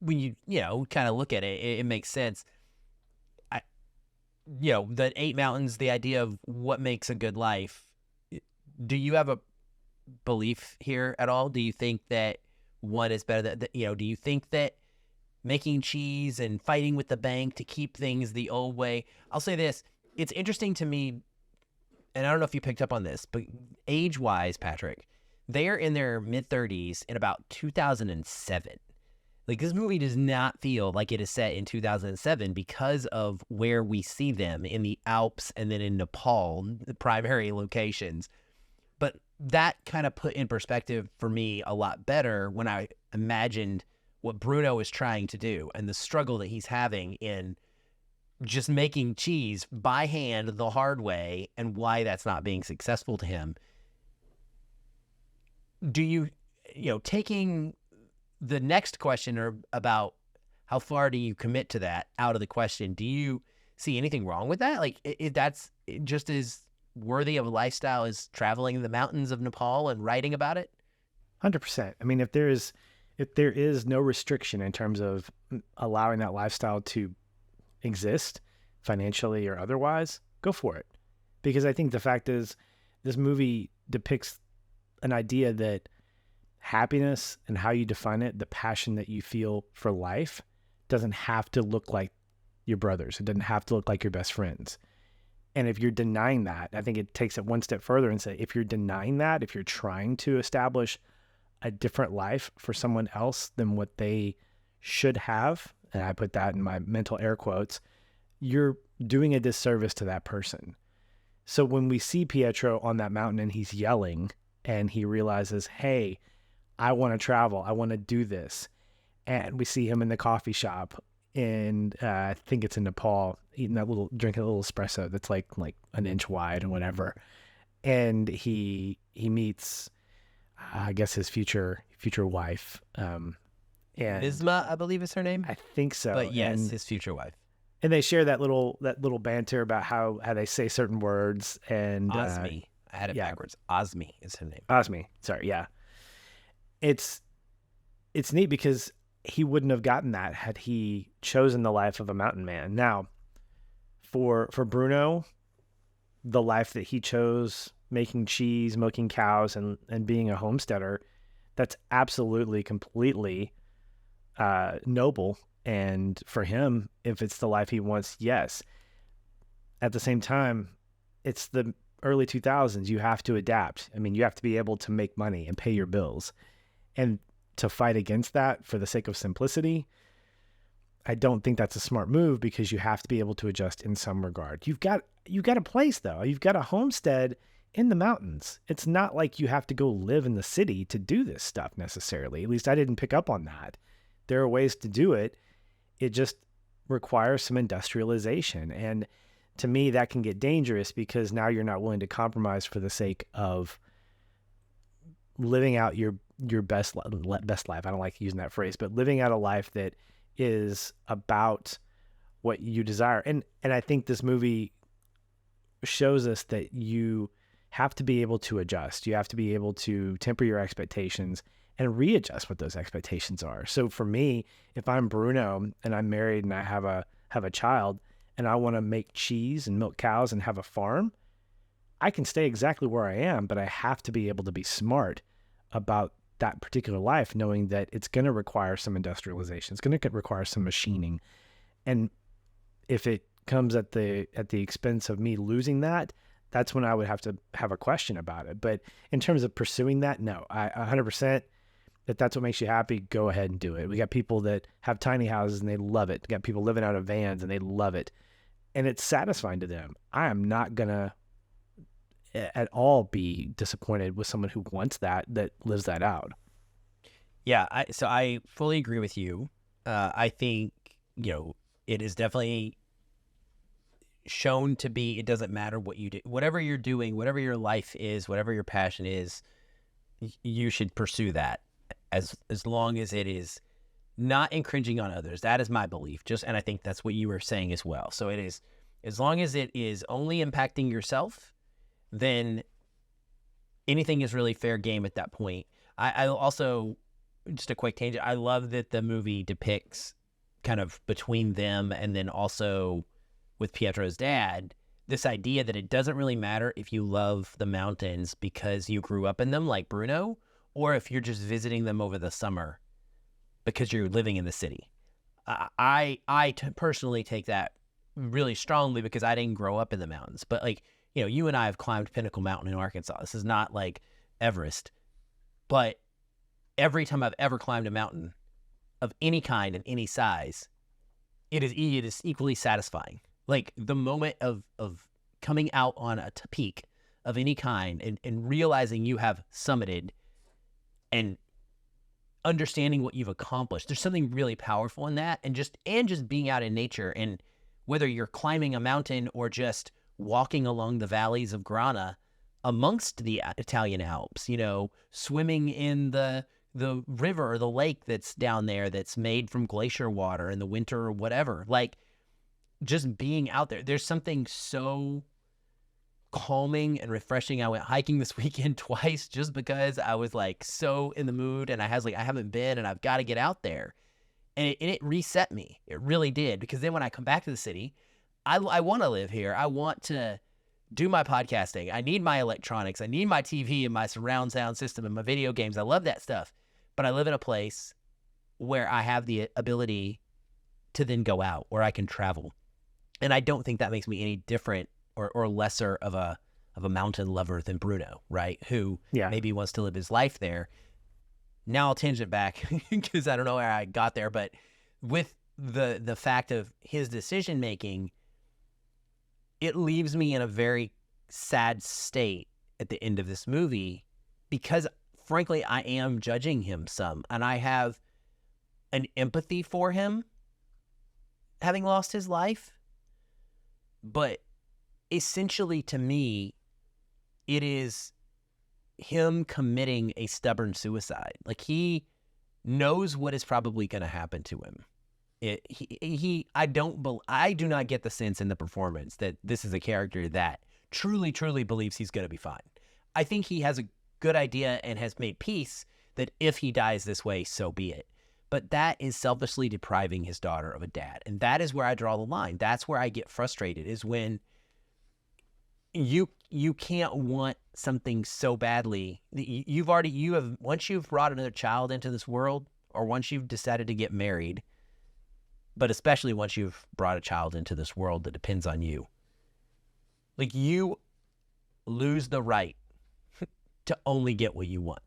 when you kind of look at it, it makes sense. The 8 mountains, the idea of what makes a good life. Do you have a belief here at all? Do you think that one is better do you think that making cheese and fighting with the bank to keep things the old way? I'll say this, it's interesting to me, and I don't know if you picked up on this, but age-wise, Patrick, they're in their mid-30s in about 2007. Like, this movie does not feel like it is set in 2007 because of where we see them in the Alps and then in Nepal, the primary locations. But that kind of put in perspective for me a lot better when I imagined what Bruno is trying to do and the struggle that he's having in just making cheese by hand the hard way and why that's not being successful to him. Do you, taking the next question or about how far do you commit to that out of the question, do you see anything wrong with that? Like, that's just as worthy of a lifestyle as traveling the mountains of Nepal and writing about it? 100%. I mean, if there is no restriction in terms of allowing that lifestyle to exist financially or otherwise, go for it. Because I think the fact is, this movie depicts an idea that happiness and how you define it, the passion that you feel for life, doesn't have to look like your brothers. It doesn't have to look like your best friends. And if you're denying that, I think it takes it one step further and say, if you're denying that, if you're trying to establish a different life for someone else than what they should have, and I put that in my mental air quotes, you're doing a disservice to that person. So when we see Pietro on that mountain and he's yelling and he realizes, hey, I want to travel, I want to do this. And we see him in the coffee shop in, I think it's in Nepal, drinking a little espresso that's like an inch wide and whatever. And he meets, I guess, his future wife. And Visma, I believe is her name. I think so. But yes, his future wife. And they share that little banter about how they say certain words. And Osmi. I had it backwards. Osmi is her name. Osmi. Sorry. Yeah. It's neat because he wouldn't have gotten that had he chosen the life of a mountain man. Now, for Bruno, the life that he chose, making cheese, milking cows, and being a homesteader, that's absolutely, completely noble. And for him, if it's the life he wants, yes. At the same time, it's the early 2000s. You have to adapt. I mean, you have to be able to make money and pay your bills. And to fight against that for the sake of simplicity, I don't think that's a smart move, because you have to be able to adjust in some regard. You've got a place, though. You've got a homestead in the mountains. It's not like you have to go live in the city to do this stuff necessarily. At least I didn't pick up on that. There are ways to do it. It just requires some industrialization. And to me, that can get dangerous, because now you're not willing to compromise for the sake of living out your best life. I don't like using that phrase, but living out a life that is about what you desire. And I think this movie shows us that you have to be able to adjust. You have to be able to temper your expectations and readjust what those expectations are. So for me, if I'm Bruno and I'm married and I have a child and I want to make cheese and milk cows and have a farm, I can stay exactly where I am, but I have to be able to be smart about that particular life, knowing that it's going to require some industrialization. It's going to require some machining. And if it comes at the expense of me losing that, that's when I would have to have a question about it. But in terms of pursuing that, no, I 100%, if that's what makes you happy, go ahead and do it. We got people that have tiny houses and they love it. We got people living out of vans and they love it. And it's satisfying to them. I am not going to at all be disappointed with someone who wants that lives that out. Yeah, so I fully agree with you. I think, it is definitely shown to be, it doesn't matter what you do, whatever you're doing, whatever your life is, whatever your passion is, you should pursue that as long as it is not infringing on others. That is my belief. And I think that's what you were saying as well. So it is, as long as it is only impacting yourself, then anything is really fair game at that point. I also, just a quick tangent, I love that the movie depicts kind of between them and then also with Pietro's dad, this idea that it doesn't really matter if you love the mountains because you grew up in them like Bruno, or if you're just visiting them over the summer because you're living in the city. I personally take that really strongly because I didn't grow up in the mountains. But you and I have climbed Pinnacle Mountain in Arkansas. This is not like Everest. But every time I've ever climbed a mountain, of any kind and any size, it is equally satisfying. Like the moment of coming out on a peak of any kind and realizing you have summited and understanding what you've accomplished. There's something really powerful in that, and just being out in nature, and whether you're climbing a mountain or just walking along the valleys of Grana amongst the Italian Alps, you know, swimming in the river or the lake that's down there that's made from glacier water in the winter or whatever. Like, just being out there. There's something so calming and refreshing. I went hiking this weekend twice just because I was like so in the mood, and I was like, I haven't been and I've got to get out there. And it reset me. It really did. Because then when I come back to the city, I want to live here. I want to do my podcasting. I need my electronics. I need my TV and my surround sound system and my video games. I love that stuff. But I live in a place where I have the ability to then go out, where I can travel. And I don't think that makes me any different or lesser of a mountain lover than Bruno, right? Who maybe wants to live his life there. Now I'll tangent back because I don't know where I got there, but with the fact of his decision making, it leaves me in a very sad state at the end of this movie, because frankly, I am judging him some, and I have an empathy for him having lost his life. But essentially, to me, it is him committing a stubborn suicide. Like, he knows what is probably going to happen to him. I do not get the sense in the performance that this is a character that truly believes he's going to be fine. I think he has a good idea and has made peace that if he dies this way, so be it. But that is selfishly depriving his daughter of a dad. And that is where I draw the line. That's where I get frustrated, is when you can't want something so badly. Once you've brought another child into this world, or once you've decided to get married, but especially once you've brought a child into this world that depends on you, like, you lose the right to only get what you want.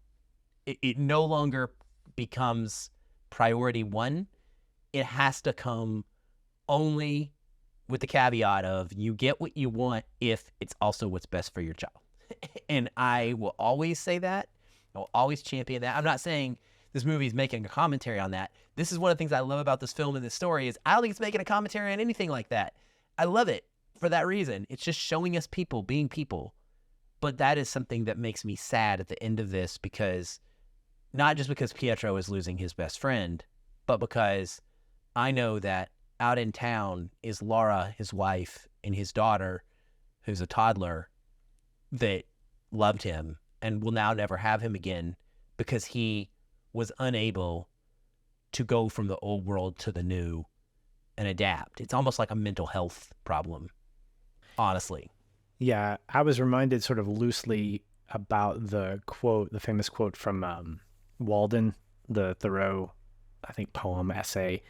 It no longer becomes priority one. It has to come only with the caveat of you get what you want if it's also what's best for your child. And I will always say that. I will always champion that. I'm not saying this movie is making a commentary on that. This is one of the things I love about this film and this story, is I don't think it's making a commentary on anything like that. I love it for that reason. It's just showing us people being people. But that is something that makes me sad at the end of this, because not just because Pietro is losing his best friend, but because I know that out in town is Laura, his wife, and his daughter, who's a toddler, that loved him and will now never have him again because he was unable to go from the old world to the new and adapt. It's almost like a mental health problem, honestly. Yeah, I was reminded sort of loosely about the famous quote from Walden, the Thoreau, I think, poem, essay,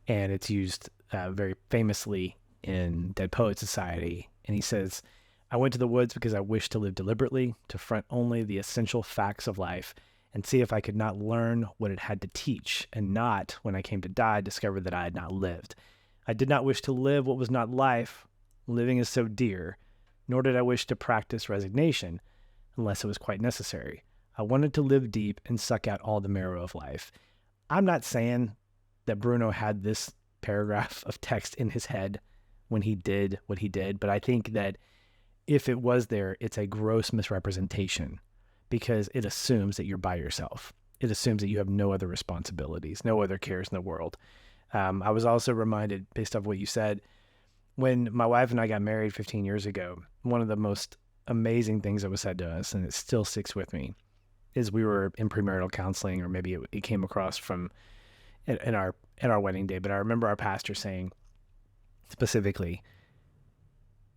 and it's used very famously in Dead Poets Society. And he says, "I went to the woods because I wished to live deliberately, to front only the essential facts of life, and see if I could not learn what it had to teach, and not, when I came to die, discover that I had not lived. I did not wish to live what was not life. Living is so dear. Nor did I wish to practice resignation, unless it was quite necessary. I wanted to live deep and suck out all the marrow of life." I'm not saying that Bruno had this paragraph of text in his head when he did what he did, but I think that if it was there, it's a gross misrepresentation, because it assumes that you're by yourself. It assumes that you have no other responsibilities, no other cares in the world. I was also reminded, based off what you said, when my wife and I got married 15 years ago, one of the most amazing things that was said to us, and it still sticks with me, is we were in premarital counseling, or maybe it came across from in our wedding day. But I remember our pastor saying specifically,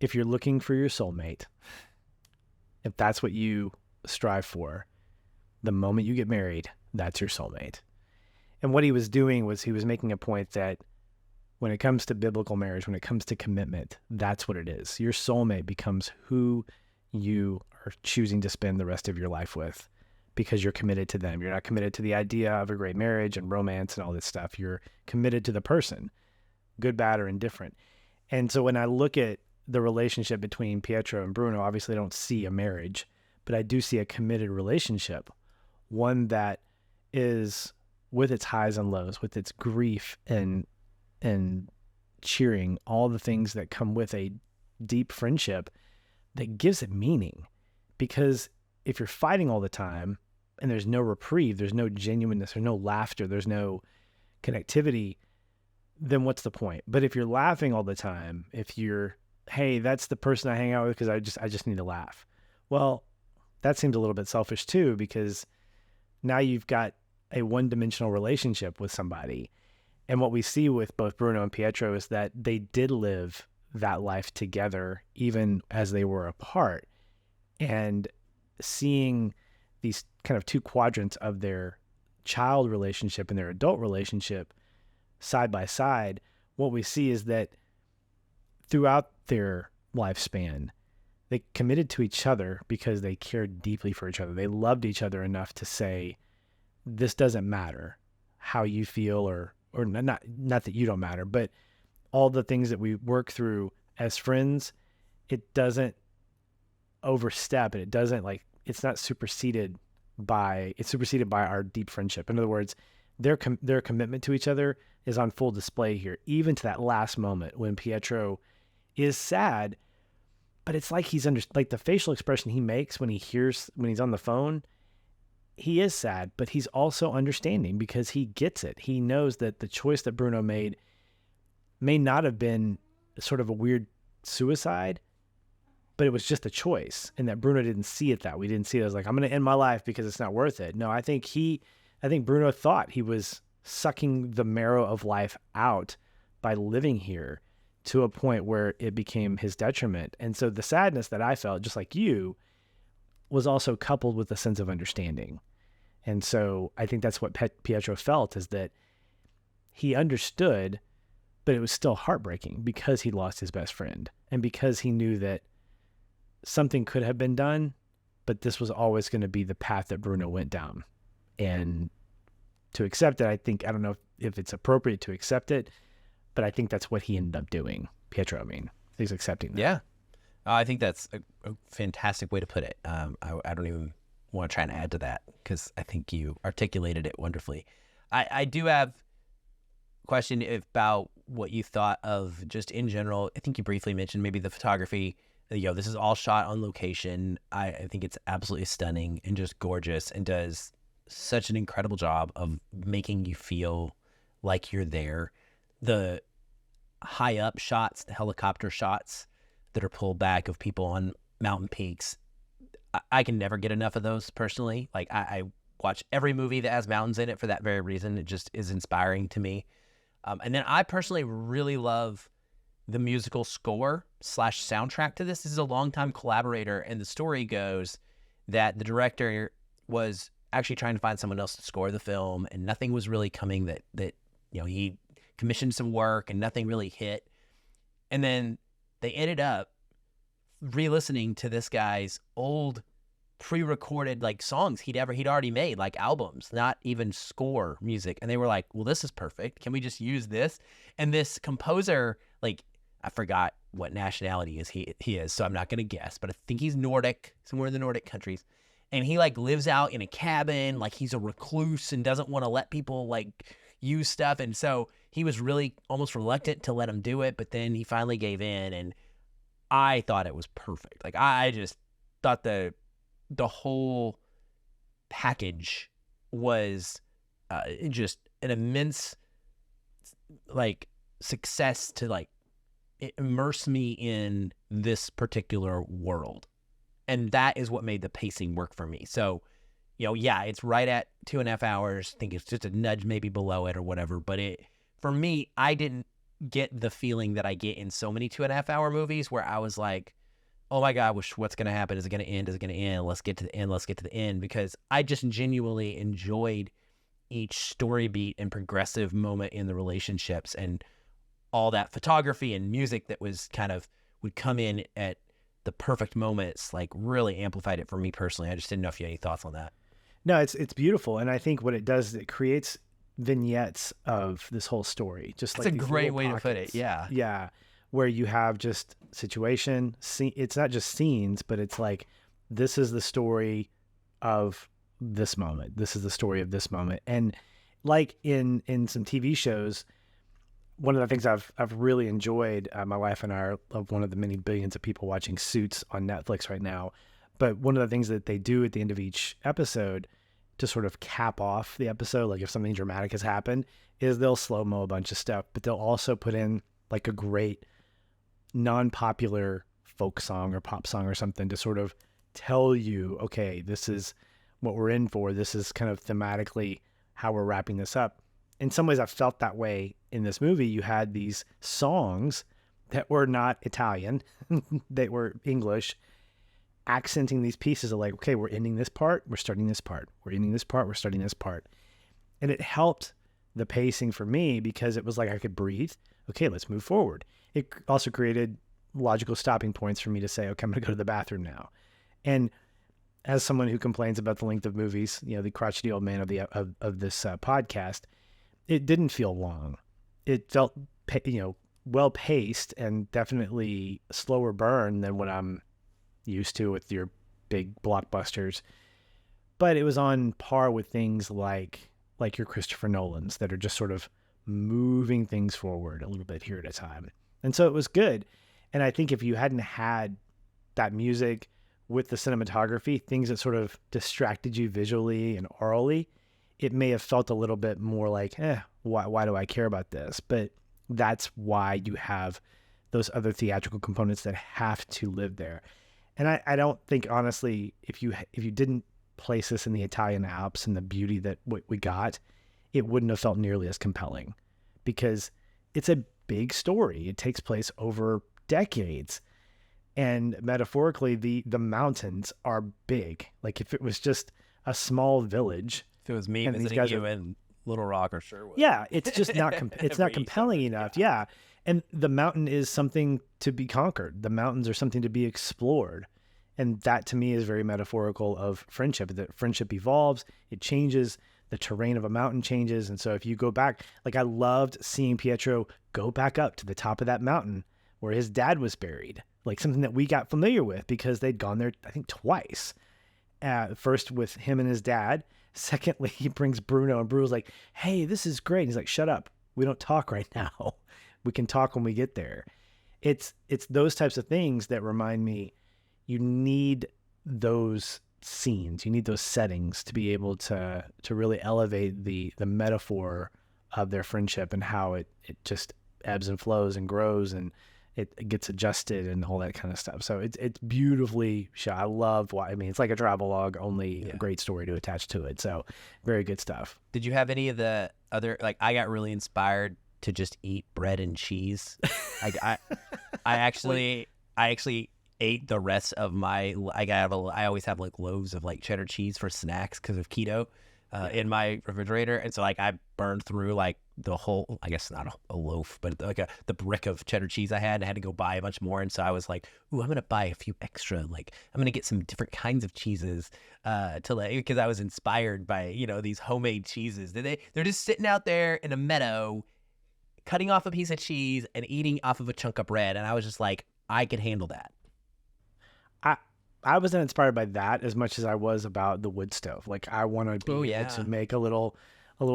if you're looking for your soulmate, if that's what you strive for, the moment you get married, that's your soulmate. And what he was doing was he was making a point that when it comes to biblical marriage, when it comes to commitment, that's what it is. Your soulmate becomes who you are choosing to spend the rest of your life with, because you're committed to them. You're not committed to the idea of a great marriage and romance and all this stuff. You're committed to the person, good, bad, or indifferent. And so when I look at the relationship between Pietro and Bruno, obviously I don't see a marriage, but I do see a committed relationship, one that is, with its highs and lows, with its grief and cheering, all the things that come with a deep friendship, that gives it meaning. Because if you're fighting all the time and there's no reprieve, there's no genuineness, there's no laughter, there's no connectivity, then what's the point? But if you're laughing all the time, if you're, hey, that's the person I hang out with because I just need to laugh. Well, that seems a little bit selfish too, because now you've got a one-dimensional relationship with somebody. And what we see with both Bruno and Pietro is that they did live that life together, even as they were apart. And seeing these kind of two quadrants of their child relationship and their adult relationship side by side, what we see is that throughout their lifespan, they committed to each other because they cared deeply for each other. They loved each other enough to say, this doesn't matter how you feel, or not that you don't matter, but all the things that we work through as friends, it doesn't overstep, and it doesn't, like, it's not superseded by our deep friendship. In other words, their commitment to each other is on full display here, even to that last moment when Pietro is sad, but it's like like the facial expression he makes when he's on the phone, he is sad, but he's also understanding because he gets it. He knows that the choice that Bruno made may not have been sort of a weird suicide, but it was just a choice, and that Bruno didn't see it that way. We didn't see it as like, I'm going to end my life because it's not worth it. No, I think Bruno thought he was sucking the marrow of life out by living here to a point where it became his detriment. And so the sadness that I felt, just like you, was also coupled with a sense of understanding. And so I think that's what Pietro felt, is that he understood, but it was still heartbreaking because he lost his best friend and because he knew that something could have been done, but this was always going to be the path that Bruno went down. And to accept it, I don't know if it's appropriate to accept it, but I think that's what he ended up doing. Pietro, I mean, he's accepting that. Yeah. I think that's a fantastic way to put it. I don't even want to try and add to that because I think you articulated it wonderfully. I do have a question about what you thought of just in general. I think you briefly mentioned maybe the photography. This is all shot on location. I think it's absolutely stunning and just gorgeous, and does such an incredible job of making you feel like you're there. The high up shots, the helicopter shots that are pulled back of people on mountain peaks, I can never get enough of those personally. Like I watch every movie that has mountains in it for that very reason. It just is inspiring to me. And then I personally really love the musical score / soundtrack to this. This is a longtime collaborator, and the story goes that the director was actually trying to find someone else to score the film, and nothing was really coming that he commissioned some work and nothing really hit. And then they ended up re-listening to this guy's old pre-recorded like songs he'd already made, like albums, not even score music. And they were like, well, this is perfect. Can we just use this? And this composer, like, I forgot what nationality he is, so I'm not going to guess, but I think he's Nordic, somewhere in the Nordic countries. And he like lives out in a cabin, like he's a recluse and doesn't want to let people like use stuff. And so he was really almost reluctant to let him do it, but then he finally gave in, and I thought it was perfect. Like I just thought the whole package was just an immense like success to like immerse me in this particular world. And that is what made the pacing work for me. So, it's right at 2.5 hours. I think it's just a nudge maybe below it or whatever. But for me, I didn't get the feeling that I get in so many 2.5 hour movies where I was like, oh my God, what's going to happen? Is it going to end? Is it going to end? Let's get to the end. Let's get to the end. Because I just genuinely enjoyed each story beat and progressive moment in the relationships, and all that photography and music that was would come in at the perfect moments, like really amplified it for me personally. I just didn't know if you had any thoughts on that. No, it's beautiful, and I think what it does is it creates vignettes of this whole story, just That's like a these great little way to put it. pockets. Yeah. Yeah, where you have just situation. It's not just scenes, but it's like this is the story of this moment. This is the story of this moment, and like in some TV shows, one of the things I've really enjoyed. My wife and I are of one of the many billions of people watching Suits on Netflix right now. But one of the things that they do at the end of each episode to sort of cap off the episode, like if something dramatic has happened, is they'll slow-mo a bunch of stuff, but they'll also put in like a great non-popular folk song or pop song or something to sort of tell you, okay, this is what we're in for. This is kind of thematically how we're wrapping this up. In some ways, I felt that way in this movie. You had these songs that were not Italian, they were English, accenting these pieces of like, okay, we're ending this part, we're starting this part, we're ending this part, we're starting this part. And it helped the pacing for me because it was like I could breathe. Okay, let's move forward. It also created logical stopping points for me to say, okay, I'm going to go to the bathroom now. And as someone who complains about the length of movies, the crotchety old man of this podcast, it didn't feel long. It felt, well paced and definitely slower burn than what I'm used to with your big blockbusters. But it was on par with things like your Christopher Nolans that are just sort of moving things forward a little bit here at a time. And so it was good. And I think if you hadn't had that music with the cinematography, things that sort of distracted you visually and orally, it may have felt a little bit more like, why do I care about this? But that's why you have those other theatrical components that have to live there. And I don't think, honestly, if you didn't place this in the Italian Alps and the beauty that we got, it wouldn't have felt nearly as compelling because it's a big story. It takes place over decades. And metaphorically, the mountains are big. Like if it was just a small village. If it was me and visiting you in Little Rock or Sherwood. Yeah, it's just not it's not compelling enough. Yeah. And the mountain is something to be conquered. The mountains are something to be explored. And that to me is very metaphorical of friendship. That friendship evolves, it changes, the terrain of a mountain changes. And so if you go back, like I loved seeing Pietro go back up to the top of that mountain where his dad was buried, like something that we got familiar with because they'd gone there, I think, twice. First with him and his dad. Secondly, he brings Bruno, and Bruno's like, hey, this is great. And he's like, shut up. We don't talk right now. We can talk when we get there. It's those types of things that remind me you need those scenes. You need those settings to be able to really elevate the metaphor of their friendship and how it just ebbs and flows and grows and it gets adjusted and all that kind of stuff. So it's beautifully shot. I love it's like a travelogue, only a great story to attach to it. So very good stuff. Did you have any of the other, like I got really inspired to just eat bread and cheese. I actually ate the rest of my, I always have like loaves of like cheddar cheese for snacks because of keto in my refrigerator. And so like I burned through like the whole, I guess not a loaf, but like the brick of cheddar cheese I had, and I had to go buy a bunch more. And so I was like, ooh, I'm going to buy a few extra, like I'm going to get some different kinds of cheeses because I was inspired by, these homemade cheeses. They're just sitting out there in a meadow, cutting off a piece of cheese and eating off of a chunk of bread. And I was just like, I could handle that. I wasn't inspired by that as much as I was about the wood stove. Like I want to be able to make a little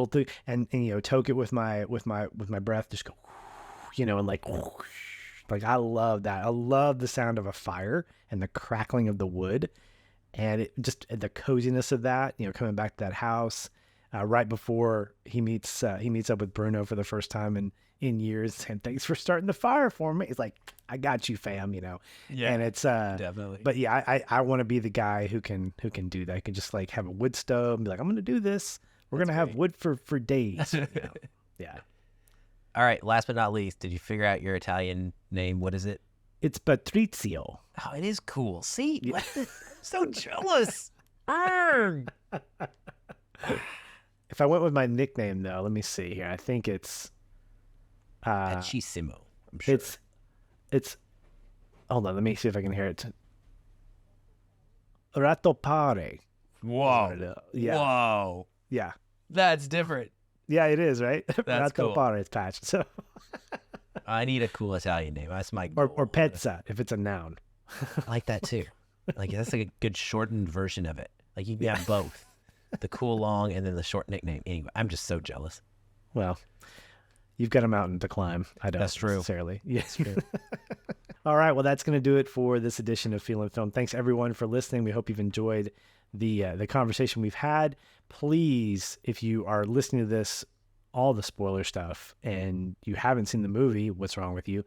thing and toke it with my breath, just go, and like I love that. I love the sound of a fire and the crackling of the wood, and it just the coziness of that. Coming back to that house right before he meets up with Bruno for the first time in years, and thanks for starting the fire for me. He's like, I got you, fam. Yeah, and it's definitely. But yeah, I want to be the guy who can do that. I can just like have a wood stove and be like, I'm gonna do this. We're gonna have wood for days. Yeah. All right. Last but not least, did you figure out your Italian name? What is it? It's Patrizio. Oh, it is cool. See, I'm so jealous. If I went with my nickname though, let me see here. I think it's Pacissimo. I'm sure. It's hold on, let me see if I can hear it. Rattopare. Whoa. Yeah. Whoa. Yeah. That's different. Yeah, it is, right? That's Not cool. Paolo patch. So I need a cool Italian name. That's my goal. or pezza if it's a noun. I like that too. Like that's like a good shortened version of it. Like you can have both. The cool long and then the short nickname. Anyway, I'm just so jealous. Well, you've got a mountain to climb. I don't That's true. necessarily. That's true. All right. Well, that's going to do it for this edition of Feeling Film. Thanks everyone for listening. We hope you've enjoyed the conversation we've had. Please, if you are listening to this, all the spoiler stuff, and you haven't seen the movie, what's wrong with you?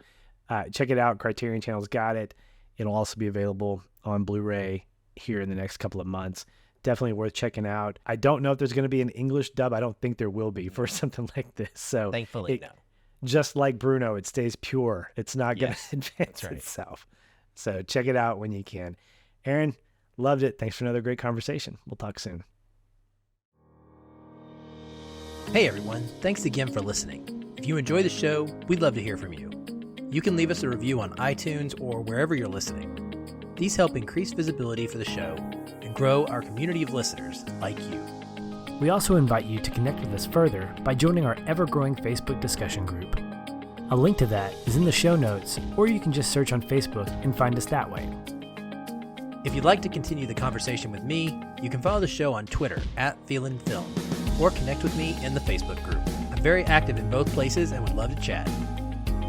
Check it out. Criterion Channel's got it. It'll also be available on Blu-ray here in the next couple of months. Definitely worth checking out. I don't know if there's going to be an English dub. I don't think there will be for something like this. So Thankfully, no. Just like Bruno, it stays pure. It's not going to advance itself. So check it out when you can. Aaron, loved it. Thanks for another great conversation. We'll talk soon. Hey everyone, thanks again for listening. If you enjoy the show, we'd love to hear from you. You can leave us a review on iTunes or wherever you're listening. These help increase visibility for the show and grow our community of listeners like you. We also invite you to connect with us further by joining our ever-growing Facebook discussion group. A link to that is in the show notes, or you can just search on Facebook and find us that way. If you'd like to continue the conversation with me, you can follow the show on Twitter @FeelinFilm, or connect with me in the Facebook group. I'm very active in both places and would love to chat.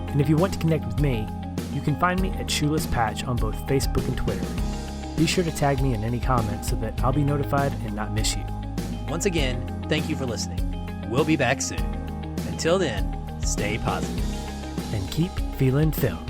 And if you want to connect with me, you can find me at Shoeless Patch on both Facebook and Twitter. Be sure to tag me in any comments so that I'll be notified and not miss you. Once again, thank you for listening. We'll be back soon. Until then, stay positive. And keep feeling film.